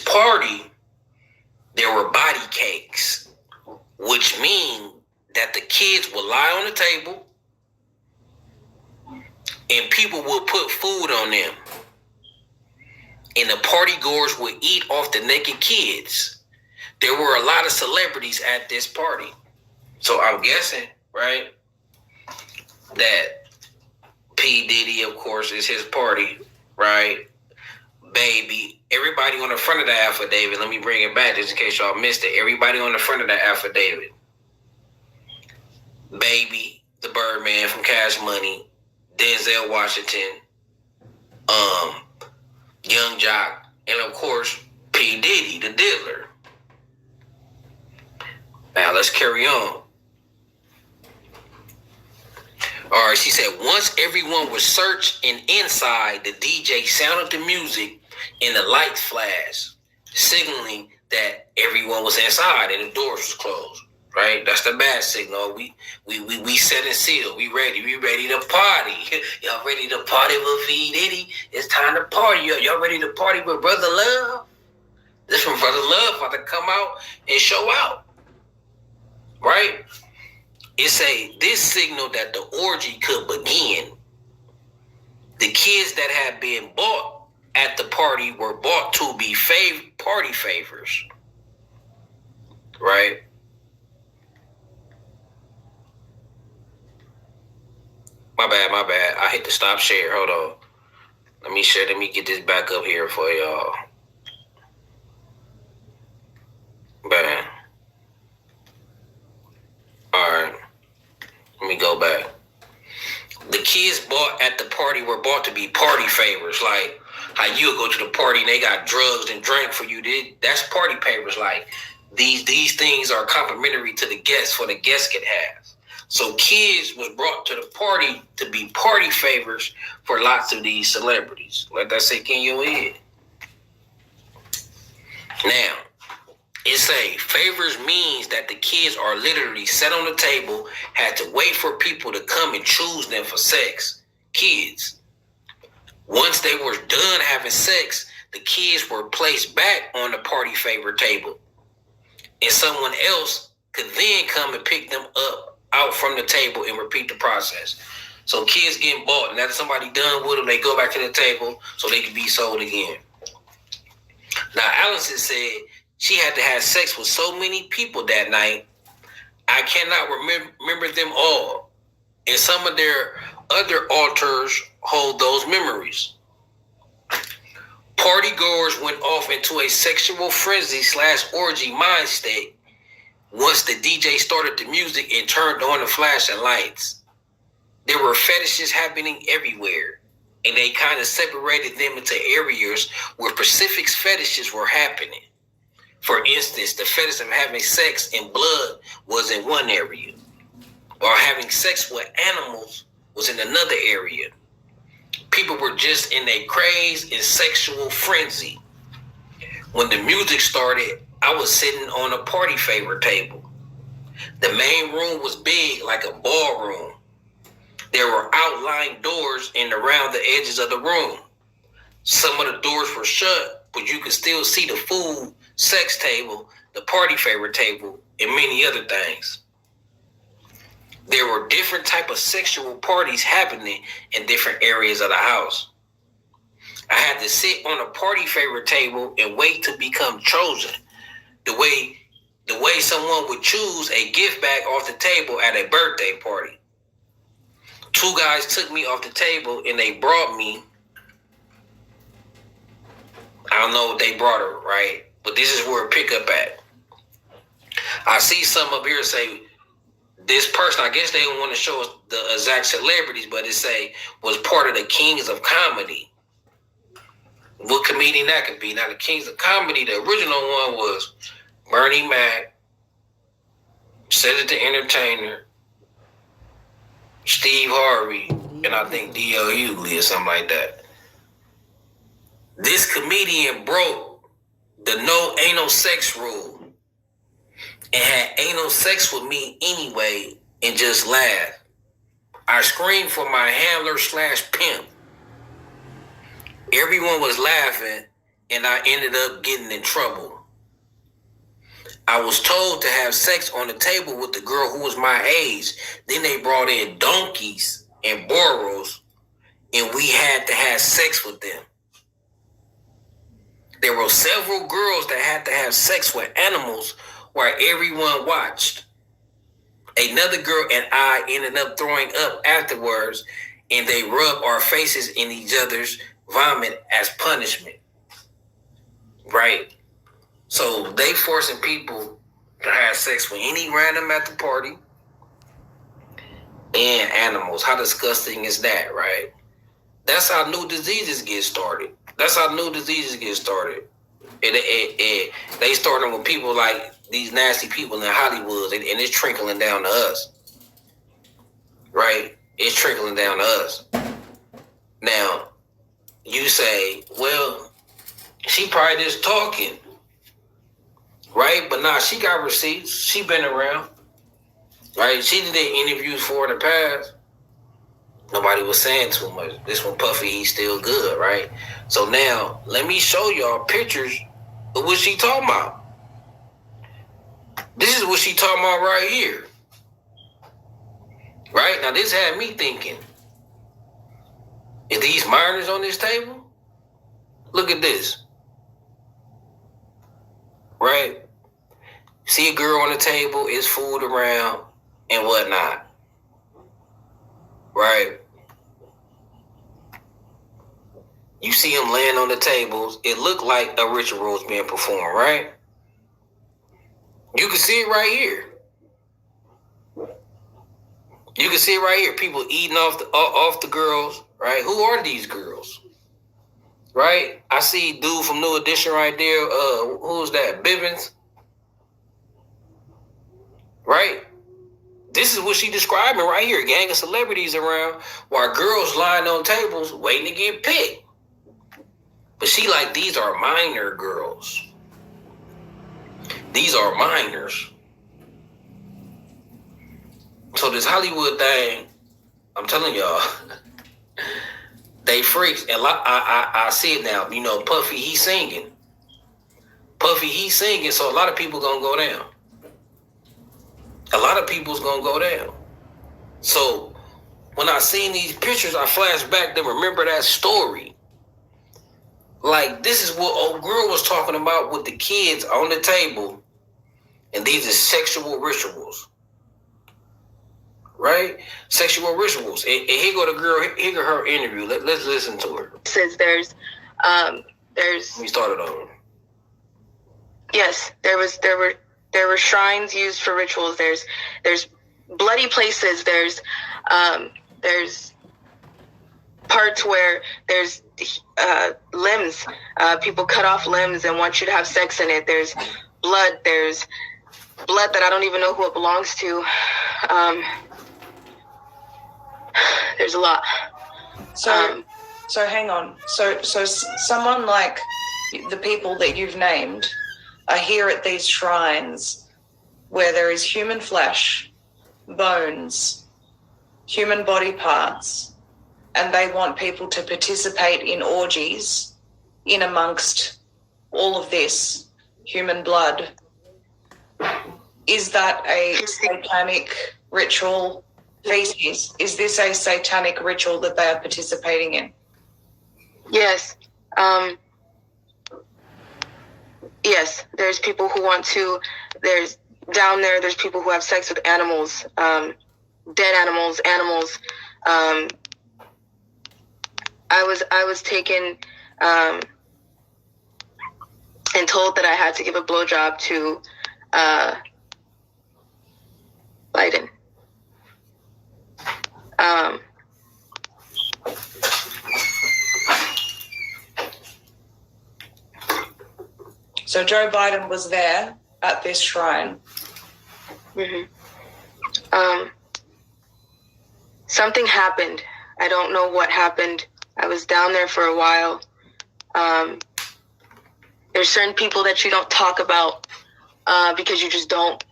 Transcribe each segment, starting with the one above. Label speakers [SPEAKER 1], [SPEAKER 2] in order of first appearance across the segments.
[SPEAKER 1] party, there were body cakes, which mean that the kids would lie on the table and people would put food on them. And the party goers would eat off the naked kids. There were a lot of celebrities at this party. So I'm guessing, right, that P. Diddy, of course, is his party, right? Baby, everybody on the front of the affidavit, let me bring it back just in case y'all missed it. Everybody on the front of the affidavit. Baby, the Birdman from Cash Money, Denzel Washington, Young Jock, and of course, P. Diddy, the diddler. Now, let's carry on. All right, she said, once everyone was searched and inside, the DJ sounded the music and the lights flashed, signaling that everyone was inside and the doors was closed. Right? That's the bad signal. We set and seal. We ready to party. Y'all ready to party with V. Diddy? It's time to party. Y'all ready to party with Brother Love? This from Brother Love about to come out and show out. Right? This signal that the orgy could begin. The kids that had been bought at the party were bought to be party favors. Right? My bad. I hit the stop share. Hold on. Let me share. Let me get this back up here for y'all. Bam. Alright. Let me go back. The kids bought at the party were bought to be party favors. Like how you go to the party and they got drugs and drink for you. That's party favors. Like these things are complimentary to the guests for the guests can have. So kids was brought to the party to be party favors for lots of these celebrities. Let that sink in your head. Now, favors means that the kids are literally set on the table, had to wait for people to come and choose them for sex. Kids. Once they were done having sex, the kids were placed back on the party favor table. And someone else could then come and pick them up out from the table and repeat the process. So kids getting bought, and after somebody done with them, they go back to the table so they can be sold again. Now, Allison said she had to have sex with so many people that night, I cannot remember them all. And some of their other altars hold those memories. Party goers went off into a sexual frenzy / orgy mind state once the DJ started the music and turned on the flashing lights. There were fetishes happening everywhere, and they kind of separated them into areas where specific fetishes were happening. For instance, the fetish of having sex in blood was in one area, or having sex with animals was in another area. People were just in a craze and sexual frenzy. When the music started, I was sitting on a party favor table. The main room was big, like a ballroom. There were outlined doors in around the edges of the room. Some of the doors were shut, but you could still see the food, sex table, the party favor table, and many other things. There were different type of sexual parties happening in different areas of the house. I had to sit on a party favor table and wait to become chosen. The way someone would choose a gift bag off the table at a birthday party. 2 guys took me off the table and they brought me, I don't know what they brought her, right? But this is where it pick up at. I see some up here say, this person, I guess they don't want to show us the exact celebrities, but it say, was part of the Kings of Comedy. What comedian that could be? Now, the Kings of Comedy, the original one was Bernie Mac, Cedric the Entertainer, Steve Harvey, and I think D.L. Hughley or something like that. This comedian broke the no anal sex rule and had anal sex with me anyway and just laughed. I screamed for my handler / pimp. Everyone was laughing and I ended up getting in trouble. I was told to have sex on the table with the girl who was my age. Then they brought in donkeys and burros, and we had to have sex with them. There were several girls that had to have sex with animals while everyone watched. Another girl and I ended up throwing up afterwards, and they rubbed our faces in each other's vomit as punishment. Right? So they forcing people to have sex with any random at the party and animals. How disgusting is that, right? That's how new diseases get started. And they starting with people like these nasty people in Hollywood, and it's trickling down to us. Right? It's trickling down to us. Now, you say, well, she probably just talking. Right? But nah, she got receipts. She been around. Right? She did interviews for in the past. Nobody was saying too much. This one, Puffy, he's still good, right? So now, let me show y'all pictures of what she talking about. This is what she talking about right here. Right? Now, this had me thinking, is these minors on this table? Look at this. Right? See a girl on the table, it's food around, and whatnot. Right? You see them laying on the tables. It looked like a ritual was being performed, right? You can see it right here. You can see it right here. People eating off the girls, right? Who are these girls? Right? I see dude from New Edition right there. Who's that? Bivens. Right? This is what she describing right here. A gang of celebrities around while girls lying on tables waiting to get picked. But she like, these are minor girls. These are minors. So this Hollywood thing, I'm telling y'all, they freaks. And I see it now. You know, Puffy, he's singing. So a lot of people gonna go down. A lot of people's gonna go down. So when I seen these pictures, I flash back to remember that story. Like, this is what old girl was talking about with the kids on the table. And these are sexual rituals. Right? Sexual rituals. And here go the girl, here go her interview. Let's listen to her.
[SPEAKER 2] It says there's
[SPEAKER 1] We started on.
[SPEAKER 2] Yes, there were shrines used for rituals. There's bloody places. There's parts where there's limbs. People cut off limbs and want you to have sex in it. There's blood. There's blood that I don't even know who it belongs to. There's a lot.
[SPEAKER 3] So hang on. So someone like the people that you've named are here at these shrines where there is human flesh, bones, human body parts, and they want people to participate in orgies in amongst all of this human blood. Is that a satanic ritual feces? Is this a satanic ritual that they are participating in?
[SPEAKER 2] Yes. Yes, there's people who want to, there's people who have sex with animals, dead animals. I was taken and told that I had to give a blowjob to Biden.
[SPEAKER 3] So Joe Biden was there at this shrine.
[SPEAKER 2] Mm-hmm. Something happened. I don't know what happened. I was down there for a while. There's certain people that you don't talk about because you just don't.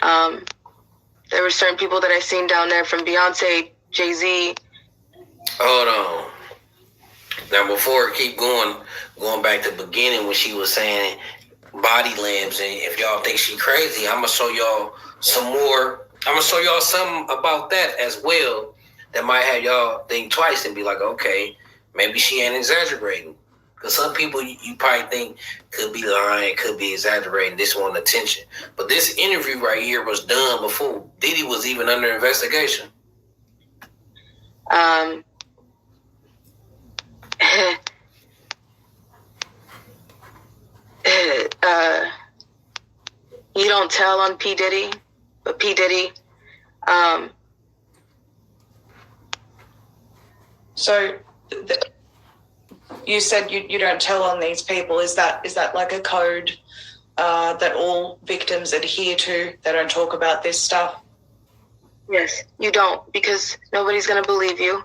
[SPEAKER 2] There were certain people that I seen down there, from Beyonce, Jay-Z.
[SPEAKER 1] Hold on. Now, before I keep going back to the beginning when she was saying body limbs, and if y'all think she crazy, I'm gonna show y'all some more. I'm gonna show y'all something about that as well that might have y'all think twice and be like, okay, maybe she ain't exaggerating. Because some people you probably think could be lying, could be exaggerating, this want attention. But this interview right here was done before Diddy was even under investigation.
[SPEAKER 2] You don't tell on P. Diddy, but P. Diddy.
[SPEAKER 3] So you said you don't tell on these people. Is that like a code that all victims adhere to? They don't talk about this stuff?
[SPEAKER 2] Yes, you don't, because nobody's going to believe you.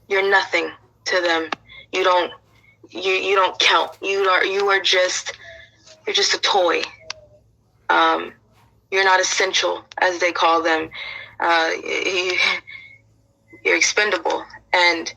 [SPEAKER 2] You're nothing to them. You don't count. You're just a toy. You're not essential, as they call them. You're expendable. And